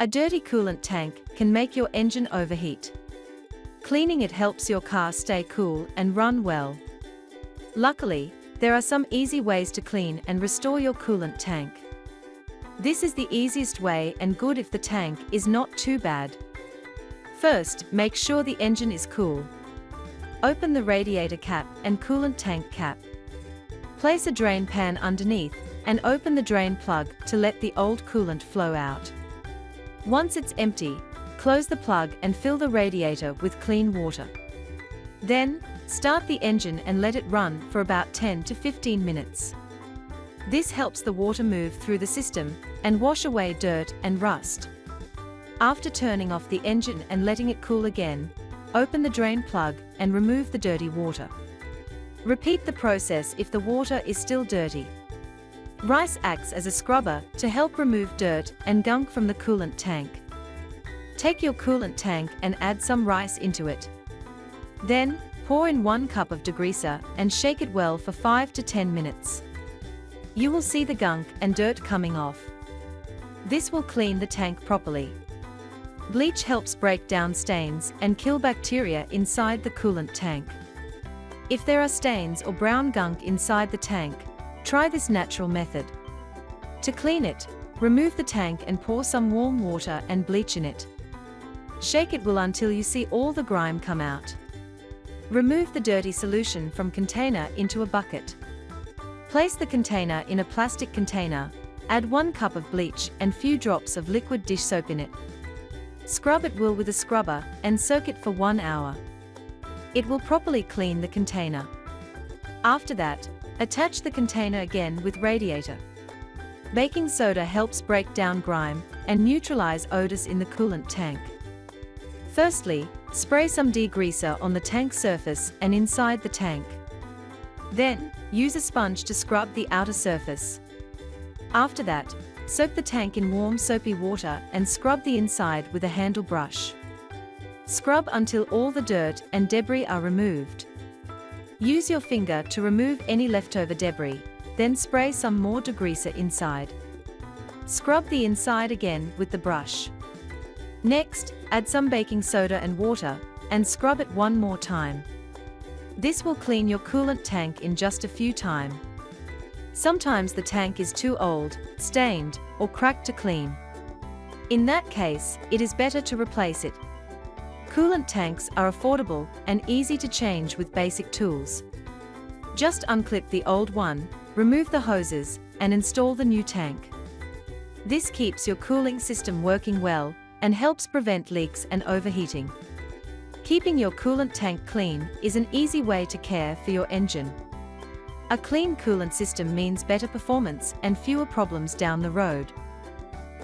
A dirty coolant tank can make your engine overheat. Cleaning it helps your car stay cool and run well. Luckily, there are some easy ways to clean and restore your coolant tank. This is the easiest way and good if the tank is not too bad. First, make sure the engine is cool. Open the radiator cap and coolant tank cap. Place a drain pan underneath and open the drain plug to let the old coolant flow out. Once it's empty, close the plug and fill the radiator with clean water. Then, start the engine and let it run for about 10 to 15 minutes. This helps the water move through the system and wash away dirt and rust. After turning off the engine and letting it cool again, open the drain plug and remove the dirty water. Repeat the process if the water is still dirty. Rice acts as a scrubber to help remove dirt and gunk from the coolant tank. Take your coolant tank and add some rice into it. Then, pour in 1 cup of degreaser and shake it well for 5 to 10 minutes. You will see the gunk and dirt coming off. This will clean the tank properly. Bleach helps break down stains and kill bacteria inside the coolant tank. If there are stains or brown gunk inside the tank, try this natural method. To clean it, remove the tank and pour some warm water and bleach in it. Shake it well until you see all the grime come out. Remove the dirty solution from container into a bucket. Place the container in a plastic container, add 1 cup of bleach and few drops of liquid dish soap in it. Scrub it well with a scrubber and soak it for 1 hour. It will properly clean the container. After that, attach the container again with radiator. Baking soda helps break down grime and neutralize odors in the coolant tank. Firstly, spray some degreaser on the tank surface and inside the tank. Then, use a sponge to scrub the outer surface. After that, soak the tank in warm soapy water and scrub the inside with a handle brush. Scrub until all the dirt and debris are removed. Use your finger to remove any leftover debris, then spray some more degreaser inside. Scrub the inside again with the brush. Next, add some baking soda and water, and scrub it 1 more time. This will clean your coolant tank in just a few times. Sometimes the tank is too old, stained, or cracked to clean. In that case, it is better to replace it. Coolant tanks are affordable and easy to change with basic tools. Just unclip the old one, remove the hoses, and install the new tank. This keeps your cooling system working well and helps prevent leaks and overheating. Keeping your coolant tank clean is an easy way to care for your engine. A clean coolant system means better performance and fewer problems down the road.